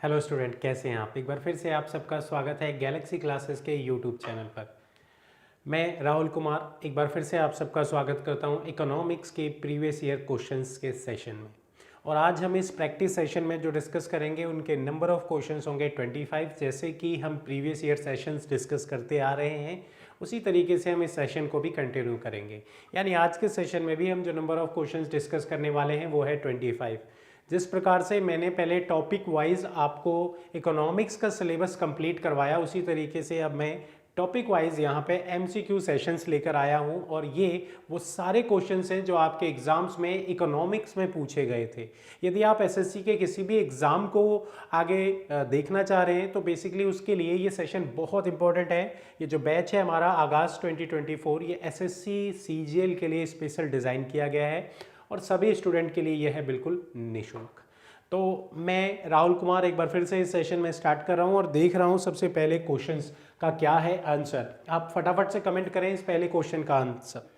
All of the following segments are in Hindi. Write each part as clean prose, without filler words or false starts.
हेलो स्टूडेंट, कैसे हैं आप। एक बार फिर से आप सबका स्वागत है गैलेक्सी क्लासेस के यूट्यूब चैनल पर। मैं राहुल कुमार एक बार फिर से आप सबका स्वागत करता हूं इकोनॉमिक्स के प्रीवियस ईयर क्वेश्चंस के सेशन में। और आज हम इस प्रैक्टिस सेशन में जो डिस्कस करेंगे उनके नंबर ऑफ क्वेश्चंस होंगे 25। जैसे कि हम प्रीवियस ईयर सेशंस डिस्कस करते आ रहे हैं उसी तरीके से हम इस सेशन को भी कंटिन्यू करेंगे। यानी आज के सेशन में भी हम जो नंबर ऑफ क्वेश्चंस डिस्कस करने वाले हैं वो है 25। जिस प्रकार से मैंने पहले टॉपिक वाइज आपको इकोनॉमिक्स का सिलेबस कंप्लीट करवाया, उसी तरीके से अब मैं टॉपिक वाइज यहाँ पे एमसीक्यू सेशंस लेकर आया हूँ। और ये वो सारे क्वेश्चंस हैं जो आपके एग्जाम्स में इकोनॉमिक्स में पूछे गए थे। यदि आप एसएससी के किसी भी एग्ज़ाम को आगे देखना चाह रहे हैं तो बेसिकली उसके लिए ये सेशन बहुत इंपॉर्टेंट है। ये जो बैच है हमारा आगाज़ 2024, ये एसएससी सीजीएल के लिए स्पेशल डिज़ाइन किया गया है और सभी स्टूडेंट के लिए यह है बिल्कुल निःशुल्क। तो मैं राहुल कुमार एक बार फिर से इस सेशन में स्टार्ट कर रहा हूं और देख रहा हूं सबसे पहले क्वेश्चंस का क्या है आंसर। आप फटाफट से कमेंट करें इस पहले क्वेश्चन का आंसर।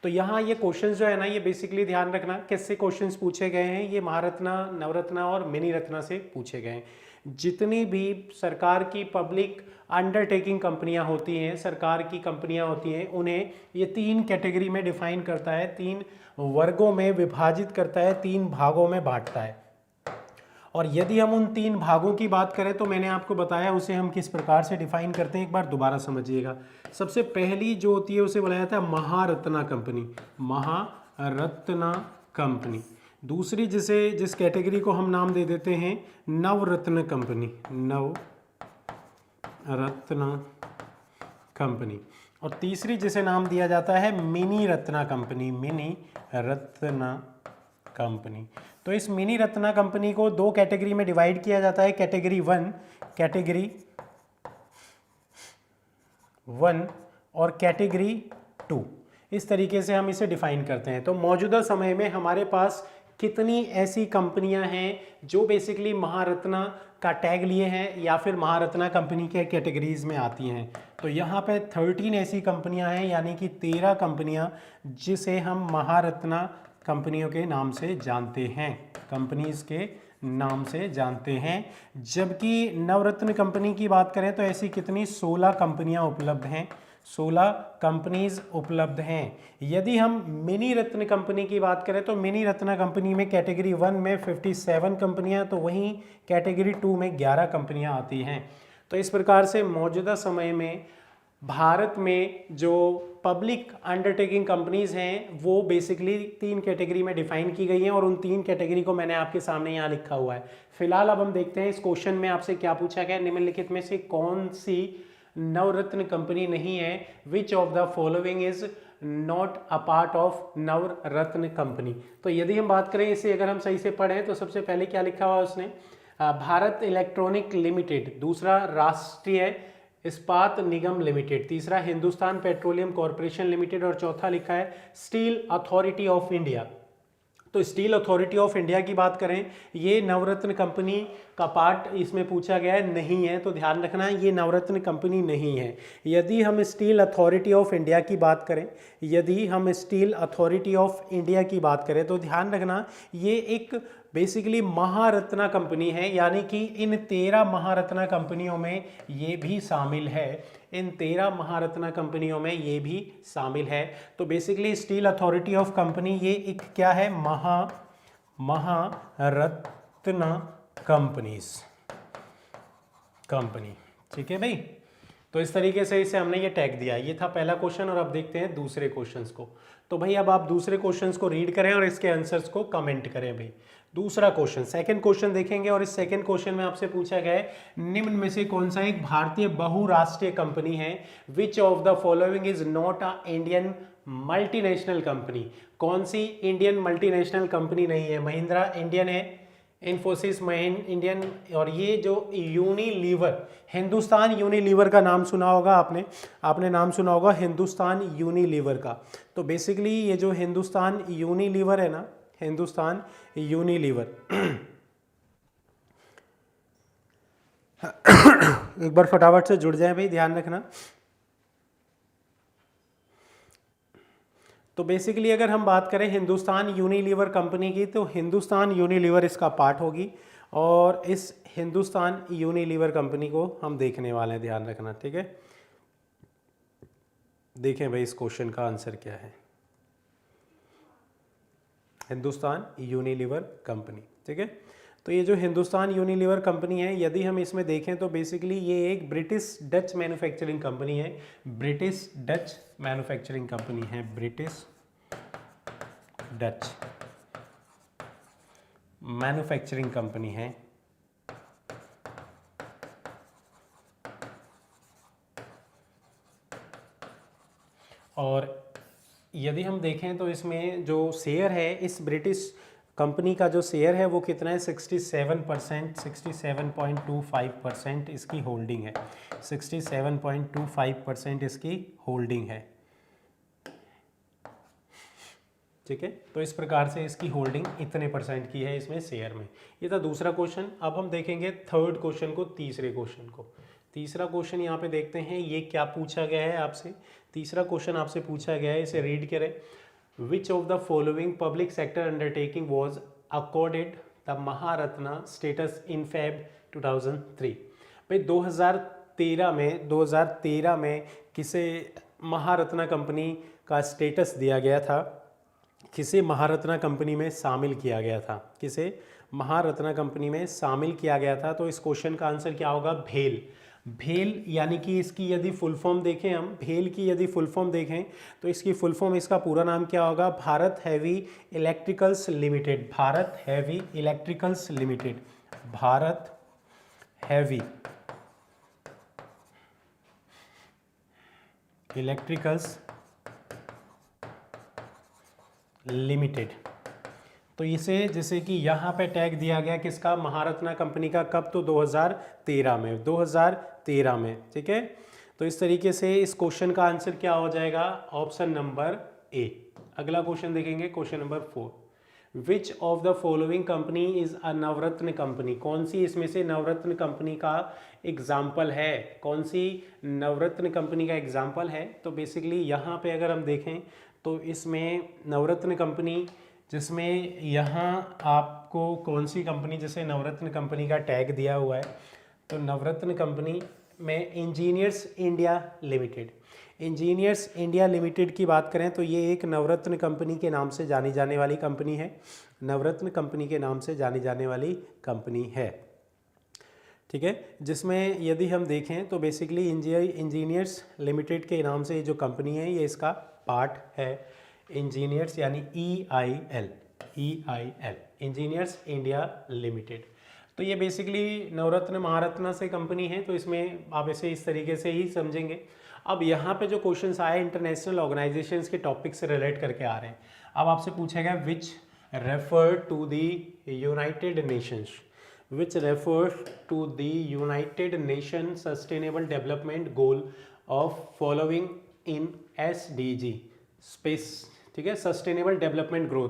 तो यहाँ ये क्वेश्चंस जो है ना, ये बेसिकली ध्यान रखना किससे क्वेश्चंस पूछे गए हैं। ये महारत्ना, नवरत्ना और मिनी रत्ना से पूछे गए हैं। जितनी भी सरकार की पब्लिक अंडरटेकिंग कंपनियां होती हैं, सरकार की कंपनियां होती हैं, उन्हें ये तीन कैटेगरी में डिफाइन करता है, तीन वर्गों में विभाजित करता है, तीन भागों में बांटता है। और यदि हम उन तीन भागों की बात करें तो मैंने आपको बताया उसे हम किस प्रकार से डिफाइन करते हैं, एक बार दोबारा समझिएगा। सबसे पहली जो होती है उसे बोला जाता है महारत्ना कंपनी, महारत्ना कंपनी। दूसरी जिस कैटेगरी को हम नाम दे देते हैं नवरत्न कंपनी, नवरत्ना कंपनी। और तीसरी जिसे नाम दिया जाता है mini Ratna company, mini Ratna company. तो इस मिनी रत्ना कंपनी को दो कैटेगरी में डिवाइड किया जाता है, कैटेगरी वन और कैटेगरी 2। इस तरीके से हम इसे डिफाइन करते हैं। तो मौजूदा समय में हमारे पास कितनी ऐसी कंपनियां हैं जो बेसिकली महारत्ना का टैग लिए हैं या फिर महारत्ना कंपनी के कैटेगरीज में आती हैं। तो यहाँ पे 13 ऐसी कंपनियां हैं, यानी कि 13 कंपनियां जिसे हम महारत्ना कंपनियों के नाम से जानते हैं, कंपनीज के नाम से जानते हैं। जबकि नवरत्न कंपनी की बात करें तो ऐसी कितनी 16 कंपनियां उपलब्ध हैं, 16 कंपनीज उपलब्ध हैं। यदि हम मिनी रत्न कंपनी की बात करें तो मिनी रत्न कंपनी में कैटेगरी 1 में 57 कंपनियां, तो वहीं कैटेगरी 2 में 11 कंपनियां आती हैं। तो इस प्रकार से मौजूदा समय में भारत में जो पब्लिक अंडरटेकिंग कंपनीज हैं वो बेसिकली तीन कैटेगरी में डिफाइन की गई हैं और उन तीन कैटेगरी को मैंने आपके सामने यहाँ लिखा हुआ है। फिलहाल अब हम देखते हैं इस क्वेश्चन में आपसे क्या पूछा गया। निम्नलिखित में से कौन सी नवरत्न कंपनी नहीं है, which of the following is not a part of Navratna company. तो यदि हम बात करें इसे, अगर हम सही से पढ़ें तो सबसे पहले क्या लिखा हुआ उसने, भारत इलेक्ट्रॉनिक लिमिटेड, दूसरा राष्ट्रीय इस्पात निगम लिमिटेड, तीसरा हिंदुस्तान पेट्रोलियम कॉरपोरेशन लिमिटेड और चौथा लिखा है स्टील अथॉरिटी ऑफ इंडिया। तो स्टील अथॉरिटी ऑफ इंडिया की बात करें, ये नवरत्न कंपनी का पार्ट इसमें पूछा गया है, नहीं है। तो ध्यान रखना ये नवरत्न कंपनी नहीं है। यदि हम स्टील अथॉरिटी ऑफ इंडिया की बात करें, यदि हम स्टील अथॉरिटी ऑफ इंडिया की बात करें तो ध्यान रखना ये एक बेसिकली महारत्ना कंपनी है, यानी कि इन 13 महारत्ना कंपनियों में ये भी शामिल है, इन 13 महारत्ना कंपनियों में ये भी शामिल है। तो basically steel authority of company ये एक क्या है, महारत्ना कंपनी। ठीक है भाई। तो इस तरीके से इसे हमने ये टैग दिया। ये था पहला क्वेश्चन और अब देखते हैं दूसरे क्वेश्चंस को। तो भाई अब आप दूसरे क्वेश्चंस को रीड करें और इसके आंसर्स को कमेंट करें भाई। दूसरा क्वेश्चन, सेकंड क्वेश्चन देखेंगे और इस सेकंड क्वेश्चन में आपसे पूछा गया है निम्न में से कौन सा एक भारतीय बहुराष्ट्रीय कंपनी है, which of the following is not a Indian multinational company. कौन सी इंडियन मल्टीनेशनल कंपनी नहीं है। महिंद्रा इंडियन है, इन्फोसिस इंडियन, और ये जो यूनिलीवर, हिंदुस्तान यूनिलीवर का नाम सुना होगा आपने नाम सुना होगा हिंदुस्तान यूनिलीवर का। तो बेसिकली ये जो हिंदुस्तान यूनिलीवर है ना, हिंदुस्तान यूनिलीवर एक बार फटाफट से जुड़ जाए भाई, ध्यान रखना। तो बेसिकली अगर हम बात करें हिंदुस्तान यूनिलीवर कंपनी की, तो हिंदुस्तान यूनिलीवर इसका पार्ट होगी और इस हिंदुस्तान यूनिलीवर कंपनी को हम देखने वाले हैं, ध्यान रखना, ठीक है। देखें भाई इस क्वेश्चन का आंसर क्या है, हिंदुस्तान यूनिलीवर कंपनी, ठीक है। तो ये जो हिंदुस्तान यूनिलीवर कंपनी है, यदि हम इसमें देखें तो बेसिकली ये एक ब्रिटिश डच मैन्युफैक्चरिंग कंपनी है, ब्रिटिश डच मैन्युफैक्चरिंग कंपनी है, ब्रिटिश डच मैन्युफैक्चरिंग कंपनी है। और यदि हम देखें तो इसमें जो शेयर है, इस ब्रिटिश कंपनी का जो शेयर है वो कितना है, 67%, 67.25% इसकी होल्डिंग है, 67.25% इसकी होल्डिंग है, ठीक है। तो इस प्रकार से इसकी होल्डिंग इतने परसेंट की है इसमें शेयर में। ये था दूसरा क्वेश्चन। अब हम देखेंगे थर्ड क्वेश्चन को, तीसरे क्वेश्चन को। तीसरा क्वेश्चन यहाँ पे देखते हैं ये क्या पूछा गया है आपसे। तीसरा क्वेश्चन आपसे पूछा गया है, इसे रीड करें। विच of the following public sector undertaking was accorded the Maharatna status in Feb 2003। भाई 2013 में किसे महारत्ना कंपनी का स्टेटस दिया गया था, किसे महारत्ना कंपनी में शामिल किया गया था, किसे महारत्ना कंपनी में शामिल किया गया था। तो इस क्वेश्चन का आंसर क्या होगा, भेल। भेल यानी कि इसकी यदि फुल फॉर्म देखें हम, भेल की यदि फुल फॉर्म देखें तो इसकी फुल फॉर्म, इसका पूरा नाम क्या होगा, Bharat heavy electricals limited, Bharat heavy electricals limited, Bharat heavy electricals limited. तो इसे जैसे कि यहाँ पे टैग दिया गया किसका, महारत्ना कंपनी का, कब, तो 2013 में, 2013 में, ठीक है। तो इस तरीके से इस क्वेश्चन का आंसर क्या हो जाएगा, ऑप्शन नंबर ए। अगला क्वेश्चन देखेंगे, question number 4। Which of the following company is a Navratna company, कौन सी इसमें से नवरत्न कंपनी का एग्जाम्पल है, कौन सी नवरत्न कंपनी का एग्जाम्पल है। तो बेसिकली यहाँ पे अगर हम देखें तो इसमें नवरत्न कंपनी, जिसमें यहाँ आपको कौन सी कंपनी, जैसे नवरत्न कंपनी का टैग दिया हुआ है, तो नवरत्न कंपनी में engineers India limited, engineers India limited की बात करें तो ये एक नवरत्न कंपनी के नाम से जानी जाने वाली कंपनी है, नवरत्न कंपनी के नाम से जानी जाने वाली कंपनी है, ठीक है। जिसमें यदि हम देखें तो बेसिकली इंजीनियर्स लिमिटेड के नाम से ये जो कंपनी है ये इसका पार्ट है, इंजीनियर्स यानी EIL, इंजीनियर्स इंडिया लिमिटेड। तो ये बेसिकली नवरत्न महारत्ना से कंपनी है, तो इसमें आप इसे इस तरीके से ही समझेंगे। अब यहाँ पे जो क्वेश्चंस आए इंटरनेशनल ऑर्गेनाइजेशंस के टॉपिक से रिलेट करके आ रहे हैं। अब आपसे पूछा गया which refer to the United Nations, which refers to the United Nations Sustainable Development Goal of following in SDG space, ठीक है, सस्टेनेबल डेवलपमेंट ग्रोथ,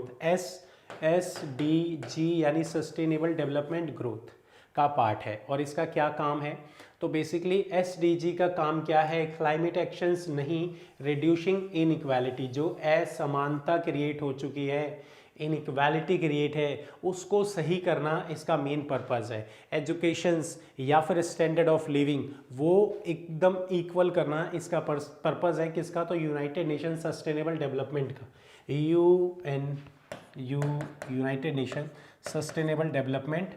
SDG यानी सस्टेनेबल डेवलपमेंट ग्रोथ का पार्ट है। और इसका क्या काम है, तो बेसिकली SDG का काम क्या है, क्लाइमेट एक्शंस नहीं, रिड्यूसिंग इनइक्वालिटी, जो असमानता क्रिएट हो चुकी है, इनइक्वालिटी क्रिएट है, उसको सही करना इसका मेन पर्पज़ है। एजुकेशंस या फिर स्टैंडर्ड ऑफ लिविंग वो एकदम इक्वल करना इसका पर्पज़ है, किसका, तो यूनाइटेड नेशन सस्टेनेबल डेवलपमेंट का, United nation sustainable development,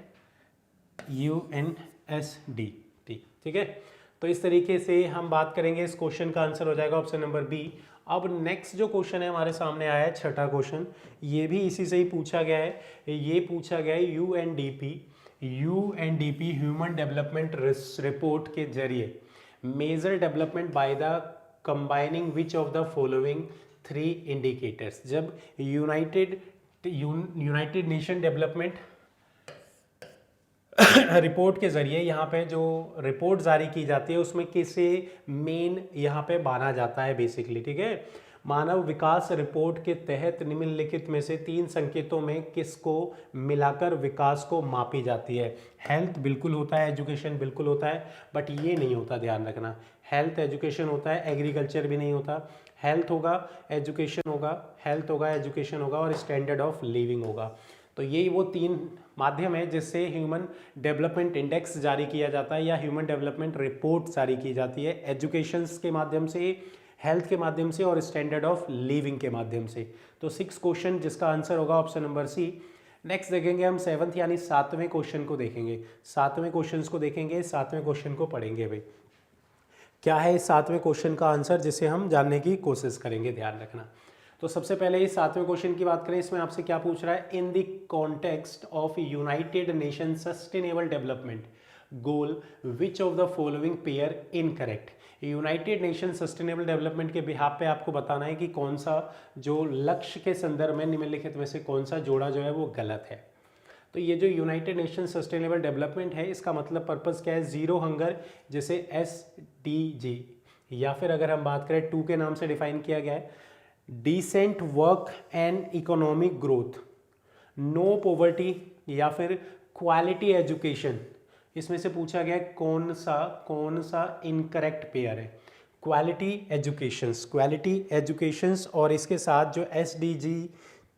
UNSD, ठीक है। तो इस तरीके से हम बात करेंगे, इस क्वेश्चन का आंसर हो जाएगा ऑप्शन नंबर बी। अब नेक्स्ट जो क्वेश्चन है हमारे सामने आया है, छठा क्वेश्चन, ये भी इसी से ही पूछा गया है। ये पूछा गया है UNDP ह्यूमन डेवलपमेंट रिपोर्ट के जरिए major development by the combining which of the following 3 indicators. जब यूनाइटेड नेशन डेवलपमेंट रिपोर्ट के ज़रिए यहाँ पे जो रिपोर्ट जारी की जाती है उसमें किसे मेन यहाँ पे माना जाता है बेसिकली, ठीक है। मानव विकास रिपोर्ट के तहत निम्नलिखित में से 3 संकेतों में किसको मिलाकर विकास को मापी जाती है। हेल्थ बिल्कुल होता है, एजुकेशन बिल्कुल होता है, बट ये नहीं होता, ध्यान रखना। हेल्थ एजुकेशन होता है, एग्रीकल्चर भी नहीं होता। हेल्थ होगा, एजुकेशन होगा, हेल्थ होगा, एजुकेशन होगा और स्टैंडर्ड ऑफ लिविंग होगा। तो ये वो 3 माध्यम है जिससे ह्यूमन डेवलपमेंट इंडेक्स जारी किया जाता है या ह्यूमन डेवलपमेंट रिपोर्ट जारी की जाती है। एजुकेशन के माध्यम से, हेल्थ के माध्यम से और स्टैंडर्ड ऑफ लिविंग के माध्यम से। तो 6 क्वेश्चन जिसका आंसर होगा ऑप्शन नंबर सी। नेक्स्ट देखेंगे हम 7th यानी 7वें क्वेश्चन को देखेंगे। 7वें क्वेश्चन को देखेंगे, 7वें क्वेश्चन को पढ़ेंगे भाई। क्या है इस 7वें क्वेश्चन का आंसर जिसे हम जानने की कोशिश करेंगे, ध्यान रखना। तो सबसे पहले इस 7वें क्वेश्चन की बात करें, इसमें आपसे क्या पूछ रहा है, in the context of United nation sustainable development goal which of the following pair incorrect. United nation sustainable development के बिहाफ पे आपको बताना है कि कौन सा जो लक्ष्य के संदर्भ में निम्नलिखित में से कौन सा जोड़ा जो है वो गलत है। तो ये जो यूनाइटेड नेशन सस्टेनेबल डेवलपमेंट है, इसका मतलब पर्पस क्या है, जीरो हंगर जिसे SDG, या फिर अगर हम बात करें 2 के नाम से डिफाइन किया गया है, decent work and economic growth, no poverty, या फिर क्वालिटी एजुकेशन। इसमें से पूछा गया है कौन सा इनकरेक्ट पेयर है, क्वालिटी एजुकेशंस और इसके साथ जो SDG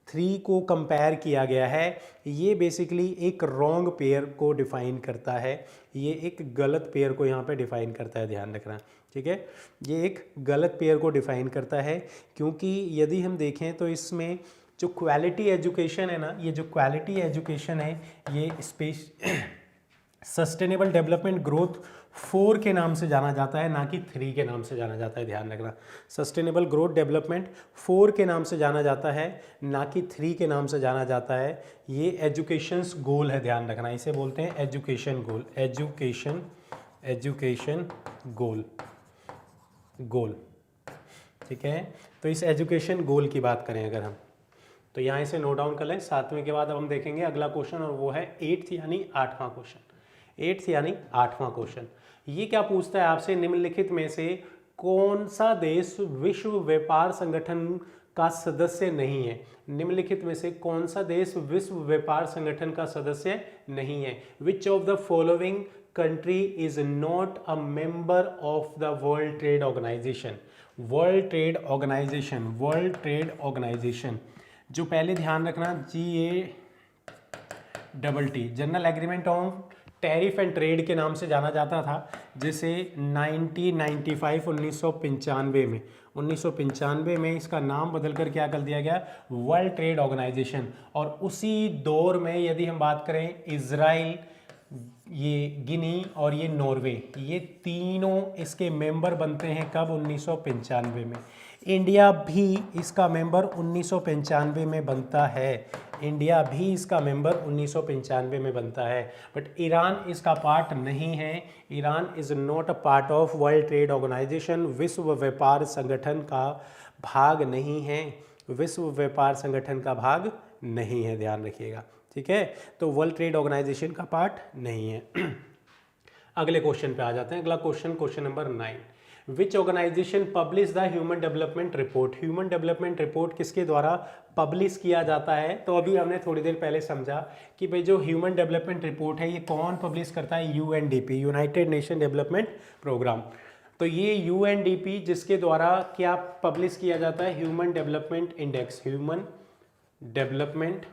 3 को कंपेयर किया गया है, ये बेसिकली एक रॉन्ग पेयर को डिफाइन करता है, ये एक गलत पेयर को यहाँ पे डिफाइन करता है, ध्यान रखना, ठीक है। ये एक गलत पेयर को डिफाइन करता है क्योंकि यदि हम देखें तो इसमें जो क्वालिटी एजुकेशन है ना, ये जो क्वालिटी एजुकेशन है ये सस्टेनेबल डेवलपमेंट ग्रोथ 4 के नाम से जाना जाता है, ना कि 3 के नाम से जाना जाता है, ध्यान रखना। सस्टेनेबल ग्रोथ डेवलपमेंट 4 के नाम से जाना जाता है, ना कि 3 के नाम से जाना जाता है। ये एजुकेशंस गोल है, ध्यान रखना, इसे बोलते हैं एजुकेशन गोल, एजुकेशन गोल, ठीक है। तो इस एजुकेशन गोल की बात करें अगर हम, तो यहाँ इसे नोट डाउन कर लें। 7वें के बाद अब हम देखेंगे अगला क्वेश्चन, और वो है 8th यानी 8वां क्वेश्चन। 8th यानी 8वां क्वेश्चन, ये क्या पूछता है आपसे, निम्नलिखित में से कौन सा देश विश्व व्यापार संगठन का सदस्य नहीं है। निम्नलिखित में से कौन सा देश विश्व व्यापार संगठन का सदस्य नहीं है। Which of the following country is not a member of the World Trade Organization. World Trade Organization जो पहले ध्यान रखना GATT, general agreement on tariff and trade के नाम से जाना जाता था, जिसे 1995 में इसका नाम बदलकर क्या कर दिया गया, वर्ल्ड ट्रेड ऑर्गेनाइजेशन। और उसी दौर में यदि हम बात करें, इजराइल, ये गिनी और ये नॉर्वे, ये तीनों इसके मेंबर बनते हैं कब, 1995 में। इंडिया भी इसका मेंबर 1995 में बनता है, इंडिया भी इसका मेंबर 1995 में बनता है, बट ईरान इसका पार्ट नहीं है। Iran is not a part of World Trade Organization, विश्व व्यापार संगठन का भाग नहीं है, विश्व व्यापार संगठन का भाग नहीं है, ध्यान रखिएगा, ठीक है। तो वर्ल्ड ट्रेड ऑर्गेनाइजेशन का पार्ट नहीं है। अगले क्वेश्चन पे आ जाते हैं। अगला question number 9, which organization publish the human development report. Human development report किसके द्वारा पब्लिश किया जाता है। तो अभी हमने थोड़ी देर पहले समझा कि भाई जो ह्यूमन डेवलपमेंट रिपोर्ट है ये कौन पब्लिश करता है, UNDP, United Nation development programme. तो ये UNDP जिसके द्वारा क्या पब्लिश किया जाता है, human development index, human development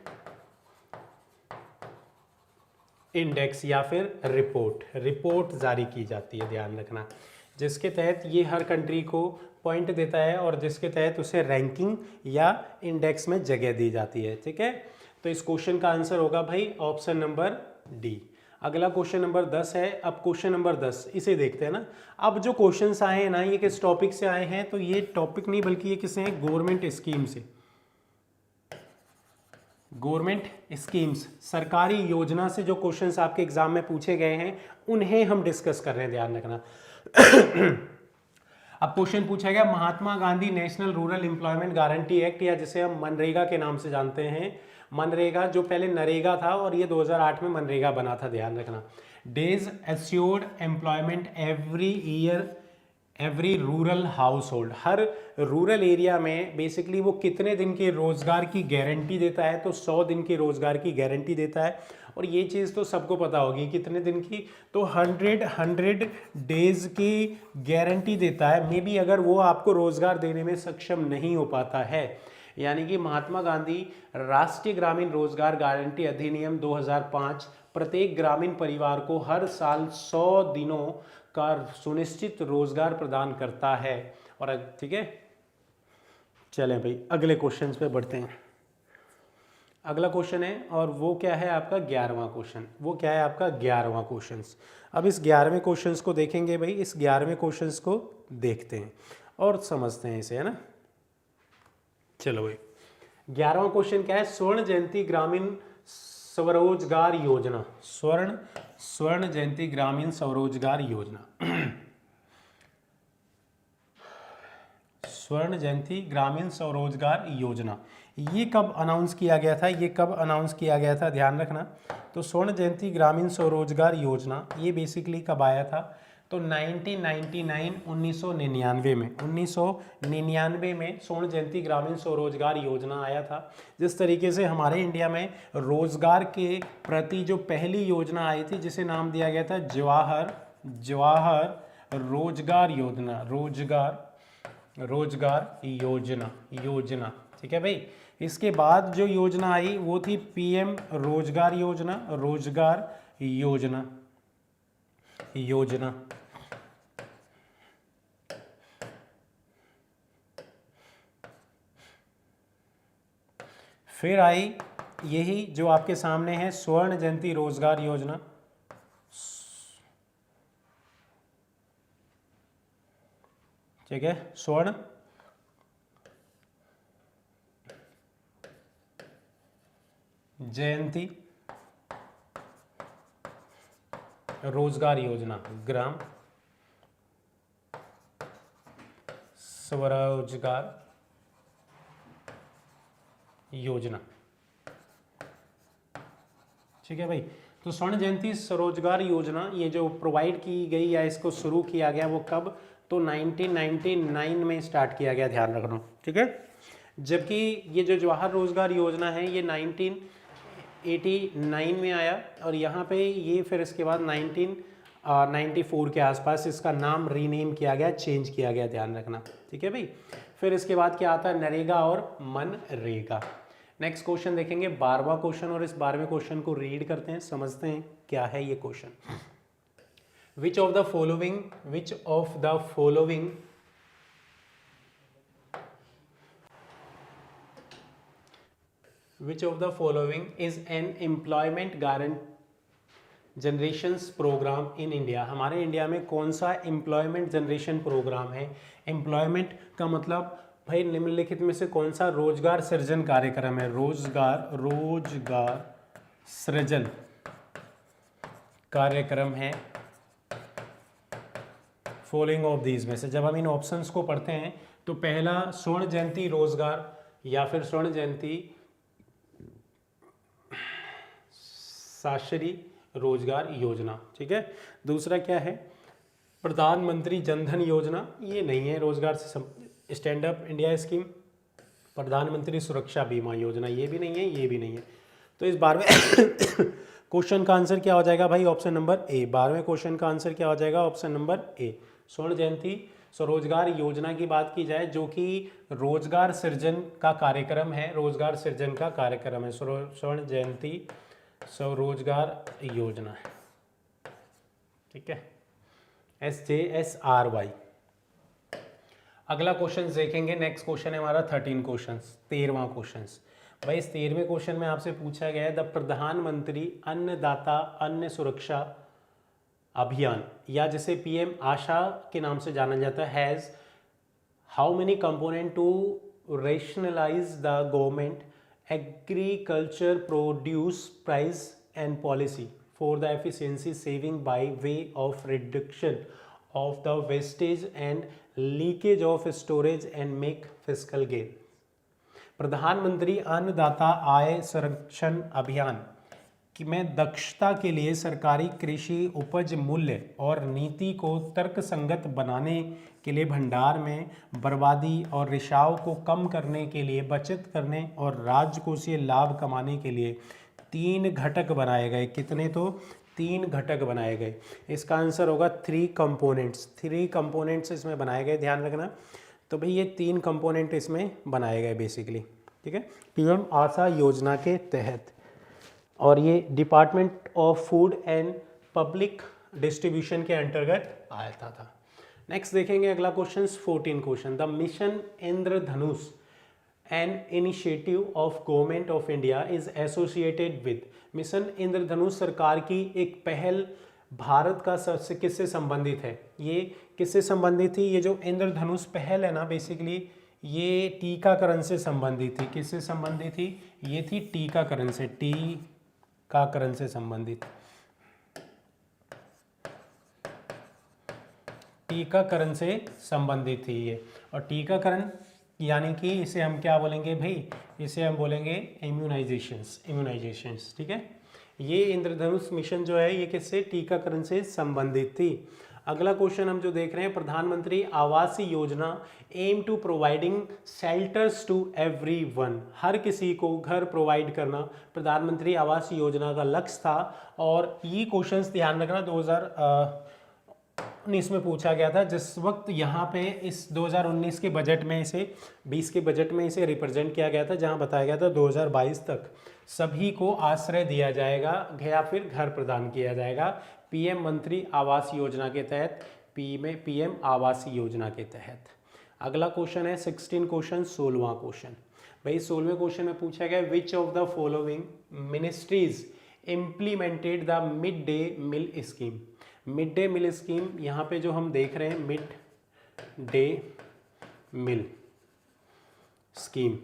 index या फिर रिपोर्ट जारी की जाती है, ध्यान रखना, जिसके तहत ये हर कंट्री को पॉइंट देता है और जिसके तहत उसे रैंकिंग या इंडेक्स में जगह दी जाती है, ठीक है। तो इस क्वेश्चन का आंसर होगा भाई ऑप्शन नंबर डी। अगला क्वेश्चन नंबर 10 है। अब क्वेश्चन नंबर 10 इसे देखते हैं ना। अब जो क्वेश्चंस आए हैं ना, ये किस टॉपिक से आए हैं, तो ये टॉपिक नहीं बल्कि ये किससे हैं, गवर्नमेंट स्कीम से, गवर्नमेंट स्कीम्स, सरकारी योजना से जो क्वेश्चंस आपके एग्जाम में पूछे गए हैं उन्हें हम डिस्कस कर रहे हैं, ध्यान रखना। अब क्वेश्चन पूछा गया Mahatma Gandhi National Rural Employment Guarantee Act, या जिसे हम मनरेगा के नाम से जानते हैं। मनरेगा जो पहले नरेगा था और ये 2008 में मनरेगा बना था, ध्यान रखना। Days assured employment every year every rural household, हर रूरल एरिया में बेसिकली वो कितने दिन के रोजगार की गारंटी देता है, तो 100 दिन के रोजगार की गारंटी देता है। और ये चीज़ तो सबको पता होगी कितने दिन की, तो 100 डेज की गारंटी देता है। मे बी अगर वो आपको रोजगार देने में सक्षम नहीं हो पाता है यानी कि महात्मा गांधी राष्ट्रीय ग्रामीण रोजगार गारंटी अधिनियम 2005 प्रत्येक ग्रामीण परिवार को हर साल 100 दिनों का सुनिश्चित रोजगार प्रदान करता है। और ठीक है, चलें भाई अगले क्वेश्चन पे बढ़ते हैं। अगला क्वेश्चन है और वो क्या है आपका 11वां क्वेश्चन। वो क्या है आपका 11वां क्वेश्चन। अब इस 11वें क्वेश्चन को देखेंगे भाई, इस 11वें क्वेश्चन को देखते हैं और समझते हैं इसे, है ना। चलो भाई 11वां क्वेश्चन क्या है, स्वर्ण जयंती ग्रामीण स्वरोजगार योजना। स्वर्ण जयंती ग्रामीण स्वरोजगार योजना स्वर्ण जयंती ग्रामीण स्वरोजगार योजना, ये कब अनाउंस किया गया था, ये कब अनाउंस किया गया था, ध्यान रखना। तो स्वर्ण जयंती ग्रामीण स्वरोजगार योजना ये बेसिकली कब आया था, तो 1999 में 1999 में स्वर्ण जयंती ग्रामीण स्वरोजगार योजना आया था। जिस तरीके से हमारे इंडिया में रोजगार के प्रति जो पहली योजना आई थी जिसे नाम दिया गया था जवाहर रोजगार योजना, ठीक है भाई। इसके बाद जो योजना आई वो थी पीएम रोजगार योजना। फिर आई यही जो आपके सामने है स्वर्ण जयंती रोजगार योजना। ठीक है, स्वर्ण जयंती रोजगार योजना, ग्राम स्वरोजगार योजना। ठीक है भाई, तो स्वर्ण जयंती स्वरोजगार योजना ये जो प्रोवाइड की गई या इसको शुरू किया गया वो कब, तो 1999 में स्टार्ट किया गया, ध्यान रखना। ठीक है, जबकि ये जो जवाहर रोजगार योजना है ये 1989 में आया और यहाँ पे ये फिर इसके बाद 1994 के आसपास इसका नाम रीनेम किया गया, चेंज किया गया, ध्यान रखना। ठीक है भाई, फिर इसके बाद क्या आता है, नरेगा और मनरेगा। नेक्स्ट क्वेश्चन देखेंगे 12वां क्वेश्चन, और इस 12वें क्वेश्चन को रीड करते हैं, समझते हैं क्या है ये question. Which of the following is an employment generations program in India? हमारे इंडिया में कौन सा एम्प्लॉयमेंट जनरेशन प्रोग्राम है। एम्प्लॉयमेंट का मतलब भाई निम्नलिखित में से कौन सा रोजगार सृजन कार्यक्रम है, रोजगार सृजन कार्यक्रम है फॉलोइंग ऑफ दीज में से। जब हम इन ऑप्शंस को पढ़ते हैं तो पहला स्वर्ण जयंती रोजगार या फिर स्वर्ण जयंती साक्षरी रोजगार योजना। ठीक है, दूसरा क्या है, प्रधानमंत्री जनधन योजना, ये नहीं है, रोजगार से स्टैंड अप इंडिया स्कीम। प्रधानमंत्री सुरक्षा बीमा योजना, ये भी नहीं है, ये भी नहीं है। तो इस 12वें क्वेश्चन का आंसर क्या हो जाएगा भाई, ऑप्शन नंबर ए। 12वें क्वेश्चन का आंसर क्या हो जाएगा, ऑप्शन नंबर ए। स्वर्ण जयंती स्वरोजगार योजना की बात की जाए जो कि रोजगार सृजन का कार्यक्रम है, रोजगार सृजन का कार्यक्रम है, स्वर्ण जयंती स्वरोजगार योजना है। ठीक है, SJSRY। अगला क्वेश्चन देखेंगे, नेक्स्ट क्वेश्चन है हमारा 13 क्वेश्चन, 13वां क्वेश्चन। भाई इस 13वें क्वेश्चन में आपसे पूछा गया है द प्रधानमंत्री अन्नदाता अन्न सुरक्षा अभियान या जिसे PM आशा के नाम से जाना जाता है, has how many component to rationalise the government agriculture produce price and policy for the efficiency saving by way of reduction of the wastage and leakage of storage and make fiscal gain. प्रधानमंत्री अन्नदाता आय संरक्षण अभियान कि में दक्षता के लिए सरकारी कृषि उपज मूल्य और नीति को तर्कसंगत बनाने के लिए भंडार में बर्बादी और रिसाव को कम करने के लिए बचत करने और राजकोषीय लाभ कमाने के लिए 3 घटक बनाए गए। कितने, तो 3 घटक बनाए गए। इसका आंसर होगा 3 कंपोनेंट्स। 3 कंपोनेंट्स इसमें बनाए गए, ध्यान रखना। तो भाई ये 3 कंपोनेंट इसमें बनाए गए बेसिकली। ठीक है, पीएम आशा योजना के तहत, और ये Department of Food and Public Distribution के अंतर्गत आता था। नेक्स्ट देखेंगे अगला question 14 question, the Mission Indradhanush an initiative of Government of India is associated with. Mission Indradhanush सरकार की एक पहल भारत का सबसे किससे संबंधित है? ये किससे संबंधित थी? ये जो इंद्रधनुष पहल है ना, बेसिकली ये टीकाकरण से संबंधित थी। किससे संबंधित थी? ये थी टीकाकरण से, टीकाकरण से संबंधित, टीकाकरण से संबंधित थी ये। और टीकाकरण यानी कि इसे हम क्या बोलेंगे भाई? इसे हम बोलेंगे इम्यूनाइजेशंस, ठीक है। ये इंद्रधनुष मिशन जो है ये किससे? टीकाकरण से संबंधित थी। अगला क्वेश्चन हम जो देख रहे हैं, Pradhan Mantri Awas Yojana aim to providing shelters to everyone, हर किसी को घर प्रोवाइड करना प्रधानमंत्री आवास योजना का लक्ष्य था। और ये क्वेश्चंस ध्यान रखना 2019 में पूछा गया था, जिस वक्त यहाँ पे इस 2019 के बजट में इसे 20 के बजट में इसे रिप्रेजेंट किया गया था, जहाँ बताया गया था 2022 तक सभी को आश्रय दिया जाएगा या फिर घर प्रदान किया जाएगा पीएम मंत्री आवास योजना के तहत, पीएम आवास योजना के तहत। अगला क्वेश्चन है 16 क्वेश्चन 16वां क्वेश्चन। भाई 16वें क्वेश्चन में पूछा गया which of the following ministries implemented the mid day meal scheme. Mid day meal scheme यहाँ पे जो हम देख रहे हैं मिड डे मील स्कीम,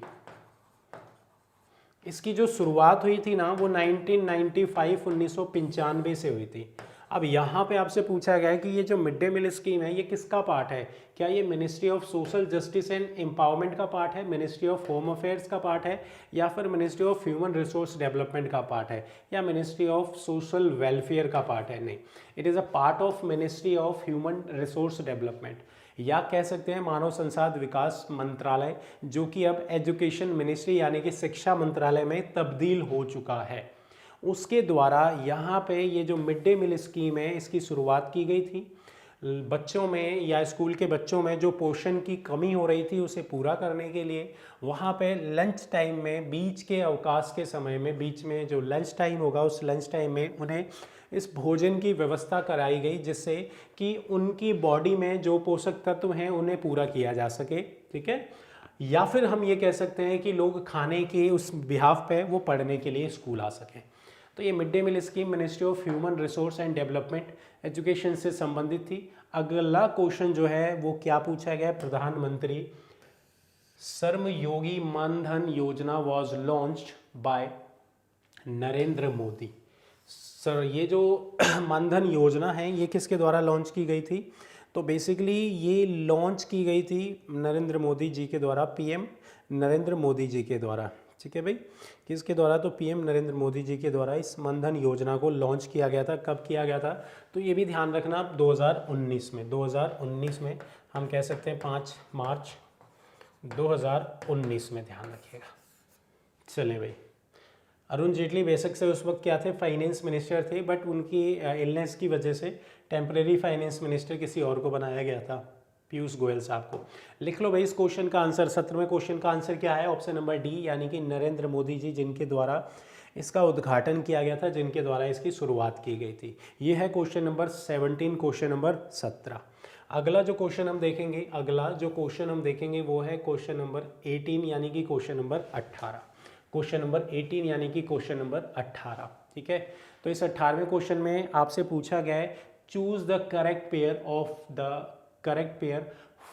इसकी जो शुरुआत हुई थी ना वो 1995 से हुई थी। अब यहाँ पे आपसे पूछा गया है कि ये जो मिड डे मील स्कीम है ये किसका पार्ट है? क्या ये ministry of social justice and empowerment का पार्ट है, मिनिस्ट्री ऑफ होम अफेयर्स का पार्ट है, या फिर ministry of human resource development का पार्ट है, या मिनिस्ट्री ऑफ सोशल वेलफेयर का पार्ट है? नहीं, it is a part of ministry of human resource development, या कह सकते हैं मानव संसाधन विकास मंत्रालय, जो कि अब एजुकेशन मिनिस्ट्री यानी कि शिक्षा मंत्रालय में तब्दील हो चुका है। उसके द्वारा यहाँ पे ये जो मिड डे मील स्कीम है इसकी शुरुआत की गई थी। बच्चों में या स्कूल के बच्चों में जो पोषण की कमी हो रही थी उसे पूरा करने के लिए वहाँ पे लंच टाइम में, बीच के अवकाश के समय में, बीच में जो लंच टाइम होगा उस लंच टाइम में उन्हें इस भोजन की व्यवस्था कराई गई, जिससे कि उनकी बॉडी में जो पोषक तत्व हैं उन्हें पूरा किया जा सके, ठीक है। या फिर हम ये कह सकते हैं कि लोग खाने के उस बिहाफ पे वो पढ़ने के लिए स्कूल आ सकें। तो ये mid day meal scheme ministry of human resource and development education से संबंधित थी। अगला क्वेश्चन जो है वो क्या पूछा गया? प्रधानमंत्री श्रम योगी मानधन योजना was launched by Narendra Modi. Sir ये जो मानधन योजना है ये किसके द्वारा लॉन्च की गई थी? तो बेसिकली ये लॉन्च की गई थी नरेंद्र मोदी जी के द्वारा, पीएम नरेंद्र मोदी जी के द्वारा, ठीक है भाई। किसके द्वारा? तो पीएम नरेंद्र मोदी जी के द्वारा इस मानधन योजना को लॉन्च किया गया था। कब किया गया था? तो ये भी ध्यान रखना 2019 में, 2019 में हम कह सकते हैं 5 मार्च 2019 में, ध्यान रखिएगा। चलें भाई, अरुण जेटली बेशक से उस वक्त क्या थे? फाइनेंस मिनिस्टर थे, बट उनकी इलनेस की वजह से टेम्परेरी फाइनेंस मिनिस्टर किसी और को बनाया गया था, पीयूष गोयल साहब को। लिख लो भाई इस क्वेश्चन का आंसर। 17वें क्वेश्चन का आंसर क्या है? ऑप्शन नंबर डी, यानी कि नरेंद्र मोदी जी, जिनके द्वारा इसका उद्घाटन किया गया था, जिनके द्वारा इसकी शुरुआत की गई थी। ये है क्वेश्चन नंबर 17, क्वेश्चन नंबर 17। अगला जो क्वेश्चन हम देखेंगे, वो है क्वेश्चन नंबर 18 यानी कि क्वेश्चन नंबर 18। क्वेश्चन नंबर 18 यानी कि क्वेश्चन नंबर 18, ठीक है। तो इस 18वें क्वेश्चन में आपसे पूछा गया है choose the correct pair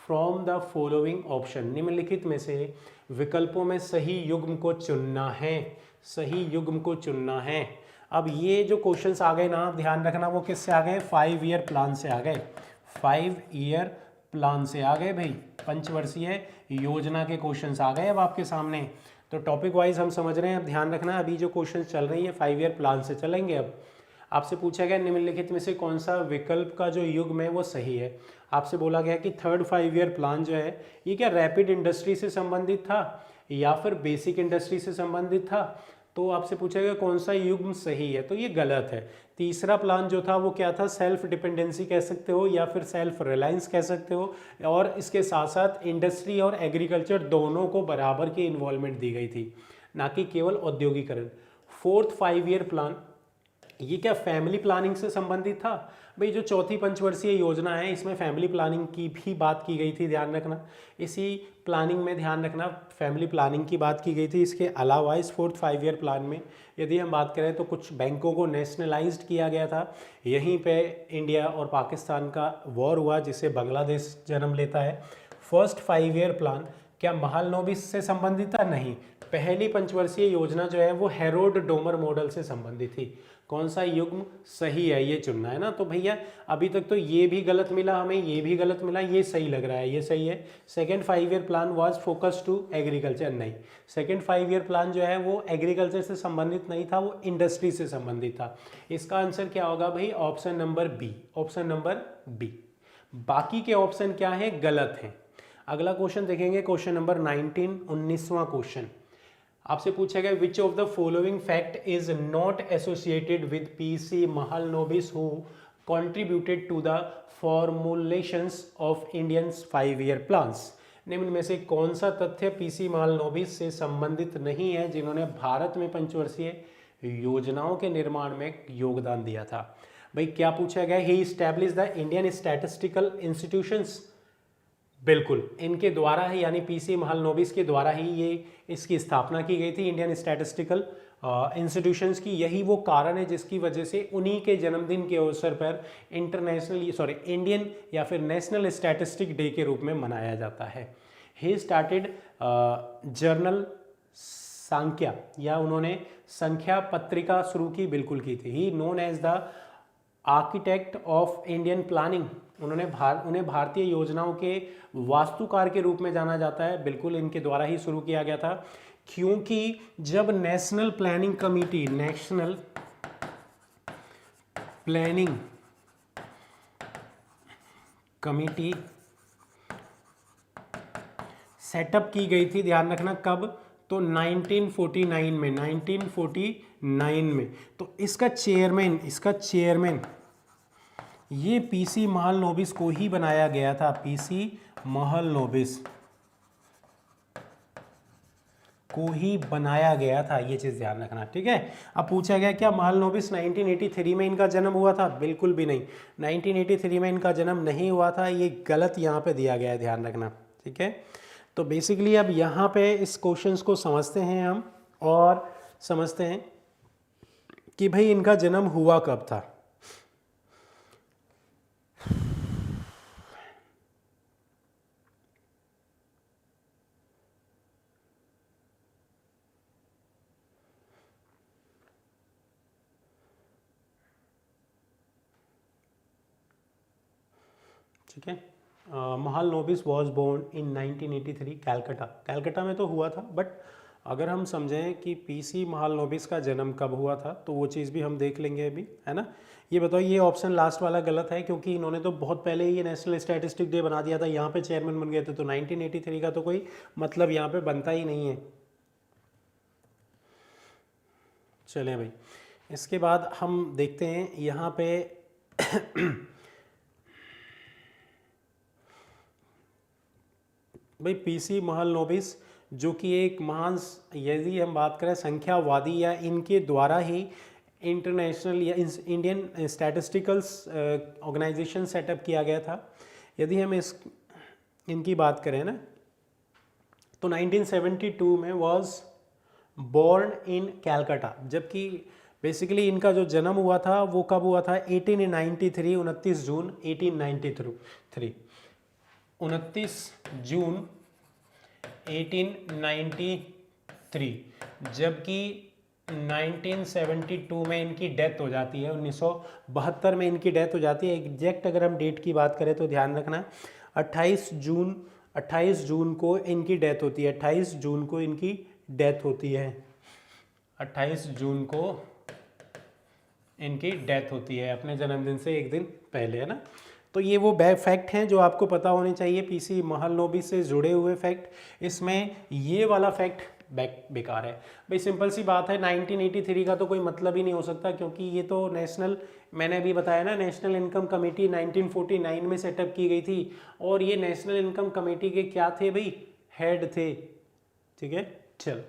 from the following option. निम्नलिखित में से विकल्पों में सही युग्म को चुनना है, सही युग्म को चुनना है। अब ये जो क्वेश्चंस आ गए ना, आप ध्यान रखना वो किससे आ गए? 5 ईयर प्लान से आ गए, 5 ईयर प्लान से आ गए भाई। पंचवर्षीय योजना के क्वेश्चंस आ गए अब आपके सामने। तो टॉपिक वाइज हम समझ रहे हैं। अब ध्यान रखना अभी जो क्वेश्चन चल रही है 5 ईयर प्लान से चलेंगे। अब आपसे पूछा गया निम्नलिखित में से कौन सा विकल्प का जो युग्म है वो सही है। आपसे बोला गया कि थर्ड 5 ईयर प्लान जो है ये क्या रैपिड इंडस्ट्री से संबंधित था या फिर बेसिक इंडस्ट्री से संबंधित था? तो आपसे पूछेगा कौन सा युग्म सही है, तो ये गलत है। तीसरा प्लान जो था वो क्या था, सेल्फ डिपेंडेंसी कह सकते हो या फिर सेल्फ रिलायंस कह सकते हो, और इसके साथ साथ इंडस्ट्री और एग्रीकल्चर दोनों को बराबर की इन्वॉल्वमेंट दी गई थी, ना कि केवल औद्योगिकरण। फोर्थ 5 ईयर प्लान, ये क्या फैमिली प्लानिंग से संबंधित था? भाई जो चौथी पंचवर्षीय योजना है इसमें फैमिली प्लानिंग की भी बात की गई थी, ध्यान रखना। इसी प्लानिंग में ध्यान रखना फैमिली प्लानिंग की बात की गई थी। इसके अलावा इस फोर्थ 5 ईयर प्लान में यदि हम बात करें तो कुछ बैंकों को नेशनलाइज्ड किया गया था। यहीं पे इंडिया और पाकिस्तान का वॉर हुआ जिससे बांग्लादेश जन्म लेता है। फर्स्ट 5 ईयर प्लान क्या महालनोबिस से संबंधित था? नहीं। पहली पंचवर्षीय योजना जो है वो हेरोड डोमर मॉडल से संबंधित थी। कौन सा युग्म सही है ये चुनना है ना। तो भैया अभी तक तो ये भी गलत मिला हमें, ये भी गलत मिला, ये सही लग रहा है, ये सही है। Second 5 year plan was focus to agriculture, नहीं। सेकेंड 5 ईयर प्लान जो है वो एग्रीकल्चर से संबंधित नहीं था, वो इंडस्ट्री से संबंधित था। इसका आंसर क्या होगा भाई? Option number B, option number B. बाकी के ऑप्शन क्या है? गलत हैं। अगला क्वेश्चन देखेंगे, क्वेश्चन नंबर 19, 19वां क्वेश्चन। आपसे पूछा गया which of the following fact is not associated with PC Mahalanobis who contributed to the formulations of Indian 5 year plans. निम्न में से कौन सा तथ्य पीसी महालनोबिस से संबंधित नहीं है जिन्होंने भारत में पंचवर्षीय योजनाओं के निर्माण में योगदान दिया था? भाई क्या पूछा गया? He establish the Indian statistical institutions, बिल्कुल इनके द्वारा ही, यानी पीसी महालनोबिस के द्वारा ही ये इसकी स्थापना की गई थी इंडियन स्टैटिस्टिकल इंस्टीट्यूशंस की। यही वो कारण है जिसकी वजह से उन्हीं के जन्मदिन के अवसर पर इंडियन या फिर नेशनल स्टैटिस्टिक डे के रूप में मनाया जाता है। ही स्टार्टेड जर्नल सांख्या, या उन्होंने संख्या पत्रिका शुरू की, बिल्कुल की थी। He known as the architect of Indian planning, उन्हें भारतीय योजनाओं के वास्तुकार के रूप में जाना जाता है, बिल्कुल इनके द्वारा ही शुरू किया गया था। क्योंकि जब नेशनल प्लानिंग कमेटी सेटअप की गई थी, ध्यान रखना कब? तो 1949 में। तो इसका चेयरमैन ये पीसी महालनोबिस को ही बनाया गया था, पीसी महालनोबिस को ही बनाया गया था, ये चीज़ ध्यान रखना, ठीक है। अब पूछा गया क्या महालनोबिस 1983 में इनका जन्म हुआ था? बिल्कुल भी नहीं, 1983 में इनका जन्म नहीं हुआ था, ये गलत यहाँ पे दिया गया है, ध्यान रखना, ठीक है। तो बेसिकली अब यहाँ पे इस क्वेश्चंस को समझते हैं हम, और समझते हैं कि भाई इनका जन्म हुआ कब था। ठीक है, Mahalanobis was born in 1983 Calcutta में तो हुआ था, बट अगर हम समझें कि पीसी महालनोबिस का जन्म कब हुआ था तो वो चीज़ भी हम देख लेंगे अभी, है ना। ये बताओ, ये ऑप्शन लास्ट वाला गलत है क्योंकि इन्होंने तो बहुत पहले ही ये नेशनल स्टैटिस्टिक डे बना दिया था, यहाँ पे चेयरमैन बन गए थे, तो 1983 का तो कोई मतलब यहाँ पे बनता ही नहीं है। चलें भाई, इसके बाद हम देखते हैं यहाँ पे भाई पीसी महालनोबिस जो कि एक महान, यदि हम बात करें संख्यावादी, या इनके द्वारा ही इंटरनेशनल या इंडियन स्टैटिस्टिकल्स ऑर्गेनाइजेशन सेटअप किया गया था। यदि हम इनकी बात करें ना तो 1972 में वॉज बोर्न इन कैलकाटा, जबकि बेसिकली इनका जो जन्म हुआ था वो कब हुआ था? 1893, 29 जून 1893, 29 जून 1893, जबकि 1972 में इनकी डेथ हो जाती है, 1972 में इनकी डेथ हो जाती है। एग्जैक्ट अगर हम डेट की बात करें तो ध्यान रखना 28 जून को इनकी डेथ होती है, 28 जून को इनकी डेथ होती है, 28 जून को इनकी डेथ होती है, अपने जन्मदिन से एक दिन पहले, है ना। तो ये वो फैक्ट हैं जो आपको पता होने चाहिए, पीसी महालनोबिस से जुड़े हुए फैक्ट। इसमें ये वाला फैक्ट बेकार है भाई। सिंपल सी बात है, 1983 का तो कोई मतलब ही नहीं हो सकता, क्योंकि ये तो नेशनल, मैंने अभी बताया ना, नेशनल इनकम कमेटी 1949 में सेटअप की गई थी, और ये नेशनल इनकम कमेटी के क्या थे भाई, हेड थे। ठीक है, चलो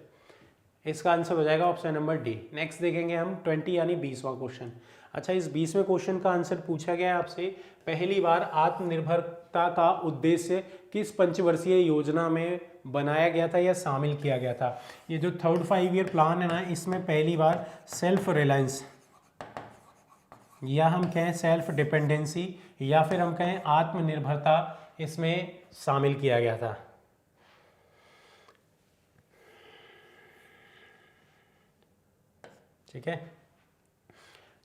इसका आंसर हो जाएगा ऑप्शन नंबर डी। नेक्स्ट देखेंगे हम 20 यानी 20वां क्वेश्चन। अच्छा, इस 20वें क्वेश्चन का आंसर पूछा गया है आपसे, पहली बार आत्मनिर्भरता का उद्देश्य किस पंचवर्षीय योजना में बनाया गया था या शामिल किया गया था। ये जो थर्ड 5 ईयर प्लान है ना, इसमें पहली बार सेल्फ रिलायंस, या हम कहें सेल्फ डिपेंडेंसी, या फिर हम कहें आत्मनिर्भरता, इसमें शामिल किया गया था। ठीक है,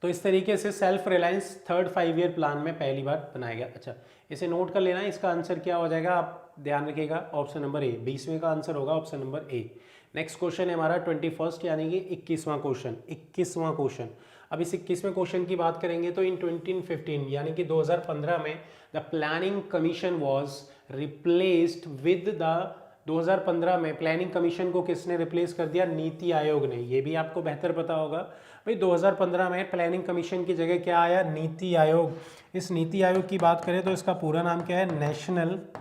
तो इस तरीके से self reliance third 5 year plan में पहली बार बनाया गया। अच्छा, इसे नोट कर लेना, इसका आंसर क्या हो जाएगा, आप ध्यान रखिएगा, ऑप्शन नंबर ए। 20वें का आंसर होगा option number A. Next question है हमारा 21 यानी कि 21वां क्वेश्चन। 21वां क्वेश्चन, अब इस 21वें क्वेश्चन की बात करेंगे तो इन 2015 यानी कि 2015 में the planning commission was replaced with the 2015 में प्लानिंग कमीशन को किसने रिप्लेस कर दिया, नीति आयोग ने। ये भी आपको बेहतर पता होगा भाई, 2015 में प्लानिंग कमीशन की जगह क्या आया, नीति आयोग। इस नीति आयोग की बात करें तो इसका पूरा नाम क्या है,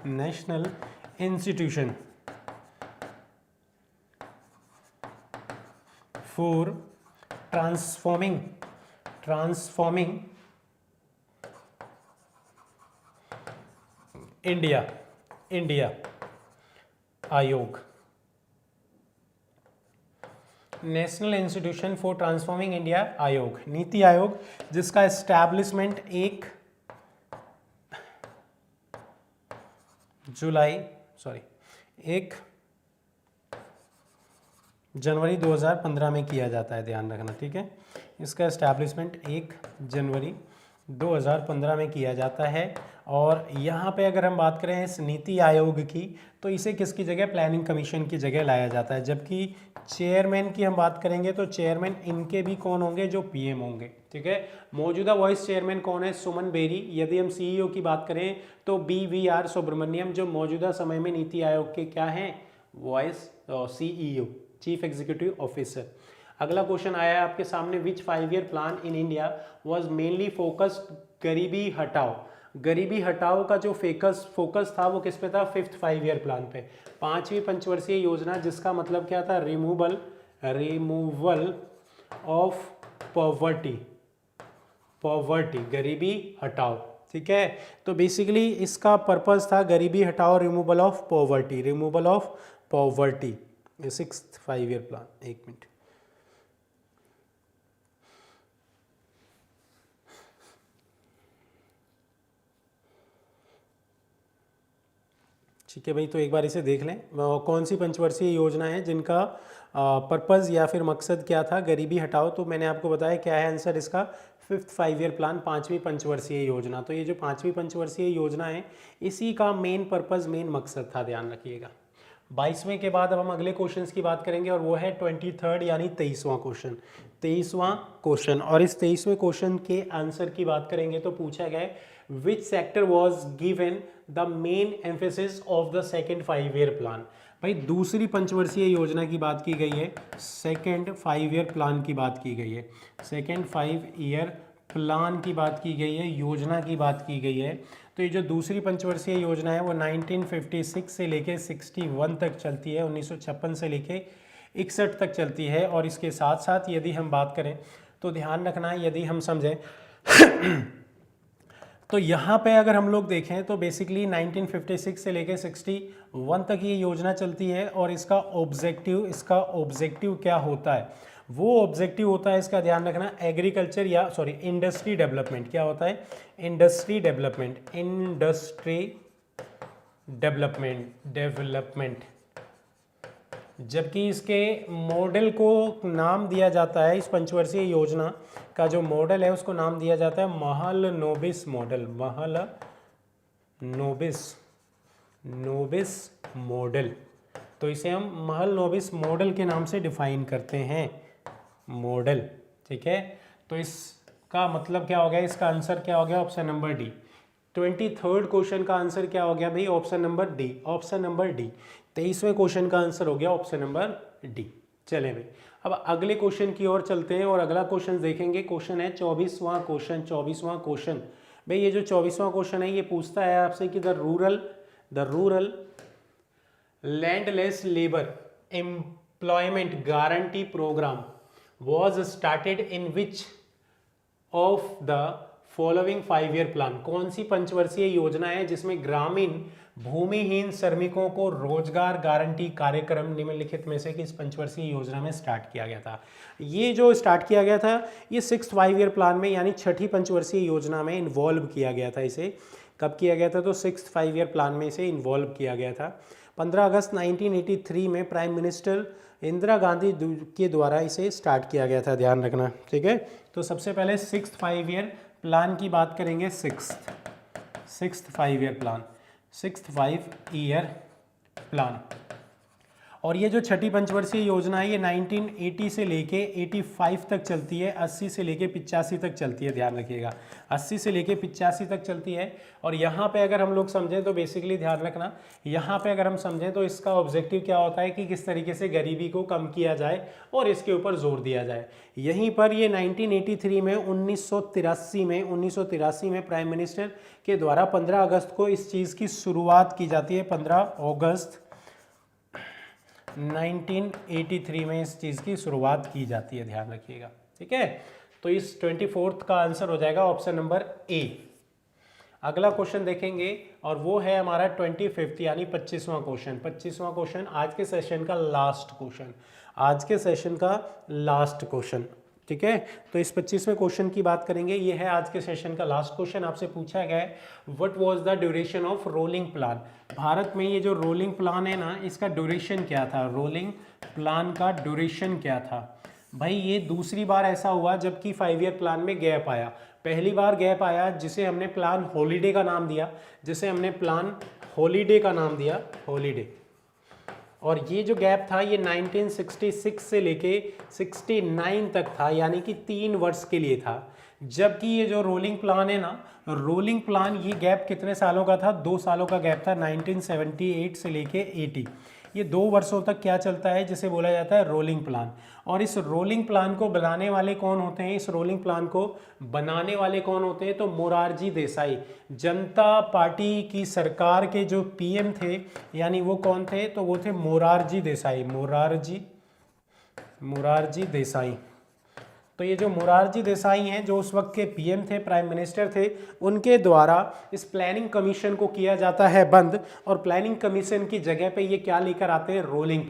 National Institution for Transforming India Aayog. National Institution for Transforming India Aayog, NITI आयोग, जिसका एस्टैब्लिशमेंट 1 जनवरी 2015 में किया जाता है, ध्यान रखना। ठीक है, इसका एस्टैब्लिशमेंट 1 जनवरी 2015 में किया जाता है। और यहाँ पे अगर हम बात करें इस नीति आयोग की, तो इसे किसकी जगह, प्लानिंग कमीशन की जगह लाया जाता है। जबकि चेयरमैन की हम बात करेंगे तो चेयरमैन इनके भी कौन होंगे, जो पीएम होंगे। ठीक है, मौजूदा वाइस चेयरमैन कौन है, सुमन बेरी। यदि हम सीईओ की बात करें तो BVR सुब्रमण्यम, जो मौजूदा समय में नीति आयोग के क्या हैं, vice CEO, chief executive officer. अगला क्वेश्चन आया है आपके सामने, विच 5 year plan in India was mainly focused गरीबी हटाओ। गरीबी हटाओ का जो फोकस था वो किस पे था, 5th 5 ईयर प्लान पे, 5वीं पंचवर्षीय योजना, जिसका मतलब क्या था, रिमूवल ऑफ पॉवर्टी, गरीबी हटाओ। ठीक है, तो बेसिकली इसका पर्पस था गरीबी हटाओ, removal of poverty. 6th 5 year plan, एक मिनट। ठीक है भाई, तो एक बार इसे देख लें, कौन सी पंचवर्षीय योजना है जिनका पर्पज़ या फिर मकसद क्या था, गरीबी हटाओ। तो मैंने आपको बताया क्या है आंसर इसका, 5th 5 ईयर प्लान, 5वीं पंचवर्षीय योजना। तो ये जो 5वीं पंचवर्षीय योजना है, इसी का मेन पर्पज़, मेन मकसद था, ध्यान रखिएगा। 22वें के बाद अब हम अगले क्वेश्चंस की बात करेंगे, और वो है 23rd यानी 23वां क्वेश्चन। 23वां क्वेश्चन, और इस 23वें क्वेश्चन के आंसर की बात करेंगे तो पूछा गया है, which sector was given the main emphasis of the second 5 year plan. भाई दूसरी पंचवर्षीय योजना की बात की गई है, सेकेंड 5 ईयर प्लान की बात की गई है, सेकेंड 5 ईयर प्लान की बात की गई है, योजना की बात की गई है। तो ये जो दूसरी पंचवर्षीय योजना है वो 1956 से लेके 61 तक चलती है, 1956 से लेके 61 तक चलती है। और इसके साथ साथ यदि हम बात करें तो ध्यान रखना, यदि हम समझें तो यहाँ पे अगर हम लोग देखें तो बेसिकली 1956 से लेके 61 तक ये योजना चलती है। और इसका ऑब्जेक्टिव क्या होता है, वो ऑब्जेक्टिव होता है, इसका ध्यान रखना, एग्रीकल्चर या इंडस्ट्री डेवलपमेंट। क्या होता है, इंडस्ट्री डेवलपमेंट। जबकि इसके मॉडल को नाम दिया जाता है, इस पंचवर्षीय योजना का जो मॉडल है उसको नाम दिया जाता है महलनोबिस मॉडल। तो इसे हम महलनोबिस मॉडल के नाम से डिफाइन करते हैं, मॉडल। ठीक है, तो इसका मतलब क्या हो गया, इसका आंसर क्या हो गया, option number D. 23rd question का आंसर क्या हो गया भाई, ऑप्शन नंबर डी। 23वें क्वेश्चन का आंसर हो गया ऑप्शन नंबर डी। चले भाई, अब अगले क्वेश्चन की ओर चलते हैं और अगला क्वेश्चन देखेंगे। क्वेश्चन है 24वां क्वेश्चन। भाई ये जो 24वां क्वेश्चन है ये पूछता है आपसे कि the rural landless labour employment guarantee programme was started in which of the following 5 year plan. कौन सी पंचवर्षीय योजना है जिसमें ग्रामीण भूमिहीन श्रमिकों को रोजगार गारंटी कार्यक्रम निम्नलिखित में से किस पंचवर्षीय योजना में स्टार्ट किया गया था। ये जो स्टार्ट किया गया था ये 6th 5 ईयर प्लान में यानी 6ठी पंचवर्षीय योजना में इन्वॉल्व किया गया था। इसे कब किया गया था? तो 6th 5 ईयर प्लान में इसे इन्वॉल्व किया गया था। 15 अगस्त 1983 में प्राइम मिनिस्टर इंदिरा गांधी के द्वारा इसे स्टार्ट किया गया था, ध्यान रखना, ठीक है। तो सबसे पहले 6th 5 ईयर प्लान की बात करेंगे। 6th 5 ईयर प्लान और ये जो 6ठी पंचवर्षीय योजना है ये 1980 से लेके 85 तक चलती है, 80 से लेके 85 तक चलती है, ध्यान रखिएगा, 80 से लेके 85 तक चलती है। और यहाँ पे अगर हम लोग समझें तो बेसिकली ध्यान रखना, यहाँ पे अगर हम समझें तो इसका ऑब्जेक्टिव क्या होता है कि किस तरीके से गरीबी को कम किया जाए और इसके ऊपर जोर दिया जाए। यहीं पर ये 1983 में 1983 में प्राइम मिनिस्टर के द्वारा 15 अगस्त को इस चीज़ की शुरुआत की जाती है। 15 अगस्त 1983 में इस चीज़ की शुरुआत की जाती है, ध्यान रखिएगा, ठीक है। तो इस 24th का आंसर हो जाएगा ऑप्शन नंबर ए। अगला क्वेश्चन देखेंगे और वो है हमारा 25th यानी 25वां क्वेश्चन, आज के सेशन का लास्ट क्वेश्चन, ठीक है। तो इस 25वें क्वेश्चन की बात करेंगे। ये है आज के सेशन का लास्ट क्वेश्चन। आपसे पूछा गया है what was the duration of rolling plan. Bharat में ये जो रोलिंग प्लान है ना, इसका ड्यूरेशन क्या था? रोलिंग प्लान का ड्यूरेशन क्या था? भाई ये दूसरी बार ऐसा हुआ जबकि 5 ईयर प्लान में गैप आया। पहली बार गैप आया जिसे हमने प्लान हॉलीडे का नाम दिया, हॉलीडे। और ये जो गैप था ये 1966 से लेके 69 तक था, यानी कि 3 वर्ष के लिए था। जबकि ये जो रोलिंग प्लान है ना, रोलिंग प्लान ये गैप कितने सालों का था? 2 सालों का गैप था, 1978 से लेके 80। ये 2 वर्षों तक क्या चलता है जिसे बोला जाता है रोलिंग प्लान। और इस रोलिंग प्लान को बनाने वाले कौन होते हैं? तो मोरारजी देसाई, जनता पार्टी की सरकार के जो पीएम थे, यानी वो कौन थे? तो वो थे मोरारजी देसाई। तो ये जो मोरारजी देसाई हैं जो उस वक्त के पीएम थे, प्राइम मिनिस्टर थे, उनके द्वारा इस प्लानिंग कमीशन को किया जाता है बंद और प्लानिंग कमीशन की जगह पे ये क्या लेकर आते हैं? Rolling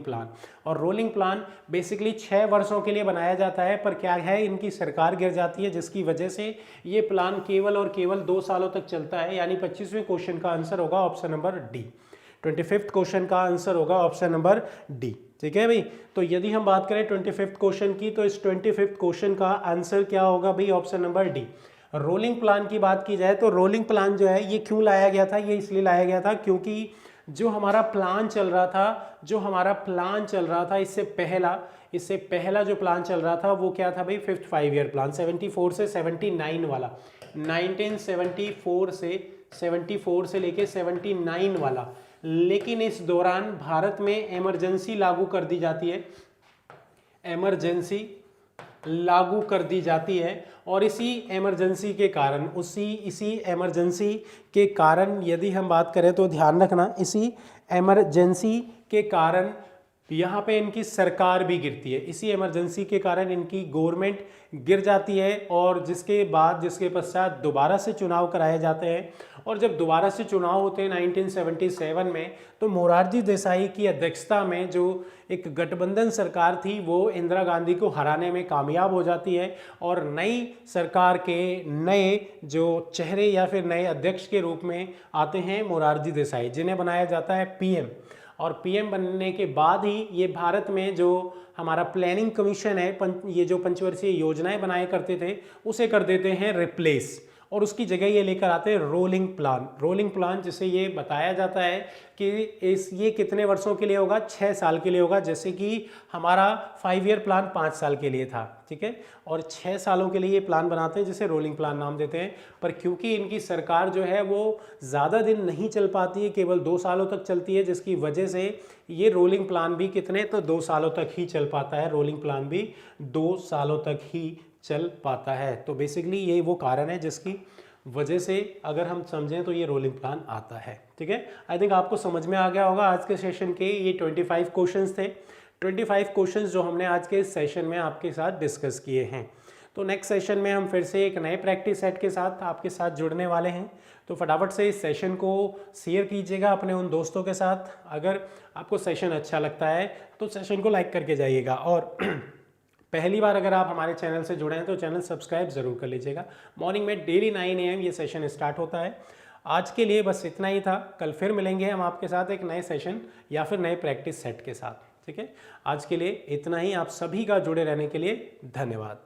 plan. और रोलिंग प्लान बेसिकली 6 वर्षों के लिए बनाया जाता है, पर क्या है, इनकी सरकार गिर जाती है जिसकी वजह से ये प्लान केवल और केवल 2 सालों तक चलता है। यानी 25वें क्वेश्चन का आंसर होगा option number D. 25th question का आंसर होगा ऑप्शन नंबर डी, ठीक है भाई। तो यदि हम बात करें 25th क्वेश्चन की, तो इस 25th क्वेश्चन का आंसर क्या होगा भाई? Option number D. Rolling plan की बात की जाए तो रोलिंग प्लान जो है ये क्यों लाया गया था? ये इसलिए लाया गया था क्योंकि जो हमारा प्लान चल रहा था इससे पहला जो प्लान चल रहा था वो क्या था भाई? 5th 5 ईयर प्लान, 74 से 79 वाला, 1974 से लेके 79 वाला। लेकिन इस दौरान भारत में इमरजेंसी लागू कर दी जाती है और इसी इमरजेंसी के कारण यदि हम बात करें तो ध्यान रखना, इसी इमरजेंसी के कारण यहाँ पे इनकी सरकार भी गिरती है। इसी इमरजेंसी के कारण इनकी गवर्नमेंट गिर जाती है और जिसके पश्चात दोबारा से चुनाव कराए जाते हैं। और जब दोबारा से चुनाव होते हैं 1977 में, तो मोरारजी देसाई की अध्यक्षता में जो एक गठबंधन सरकार थी वो इंदिरा गांधी को हराने में कामयाब हो जाती है और नई सरकार के नए जो चेहरे या फिर नए अध्यक्ष के रूप में आते हैं मोरारजी देसाई, जिन्हें बनाया जाता है पीएम। और पीएम बनने के बाद ही ये भारत में जो हमारा प्लानिंग कमीशन है, ये जो पंचवर्षीय योजनाएं बनाए करते थे, उसे कर देते हैं रिप्लेस। और उसकी जगह ये लेकर आते हैं रोलिंग प्लान। रोलिंग प्लान जिसे ये बताया जाता है कि ये कितने वर्षों के लिए होगा, 6 साल के लिए होगा, जैसे कि हमारा 5 ईयर प्लान 5 साल के लिए था, ठीक है, और 6 सालों के लिए ये प्लान बनाते हैं जिसे रोलिंग प्लान नाम देते हैं। पर क्योंकि इनकी सरकार जो है वो ज़्यादा दिन नहीं चल पाती है, केवल 2 सालों तक चलती है, जिसकी वजह से ये रोलिंग प्लान भी कितने, तो 2 सालों तक ही चल पाता है। रोलिंग प्लान भी 2 सालों तक ही चल पाता है। तो बेसिकली ये वो कारण है जिसकी वजह से अगर हम समझें तो ये रोलिंग प्लान आता है, ठीक है। आई थिंक आपको समझ में आ गया होगा। आज के सेशन के ये 25 क्वेश्चंस थे, 25 क्वेश्चंस जो हमने आज के सेशन में आपके साथ डिस्कस किए हैं। तो नेक्स्ट सेशन में हम फिर से एक नए प्रैक्टिस सेट के साथ आपके साथ जुड़ने वाले हैं। तो फटाफट से इस सेशन को शेयर कीजिएगा अपने उन दोस्तों के साथ। अगर आपको सेशन अच्छा लगता है तो सेशन को लाइक करके जाइएगा, और पहली बार अगर आप हमारे चैनल से जुड़े हैं तो चैनल सब्सक्राइब ज़रूर कर लीजिएगा। मॉर्निंग में डेली 9 AM ये सेशन स्टार्ट होता है। आज के लिए बस इतना ही था। कल फिर मिलेंगे हम आपके साथ एक नए सेशन या फिर नए प्रैक्टिस सेट के साथ, ठीक है। आज के लिए इतना ही। आप सभी का जुड़े रहने के लिए धन्यवाद।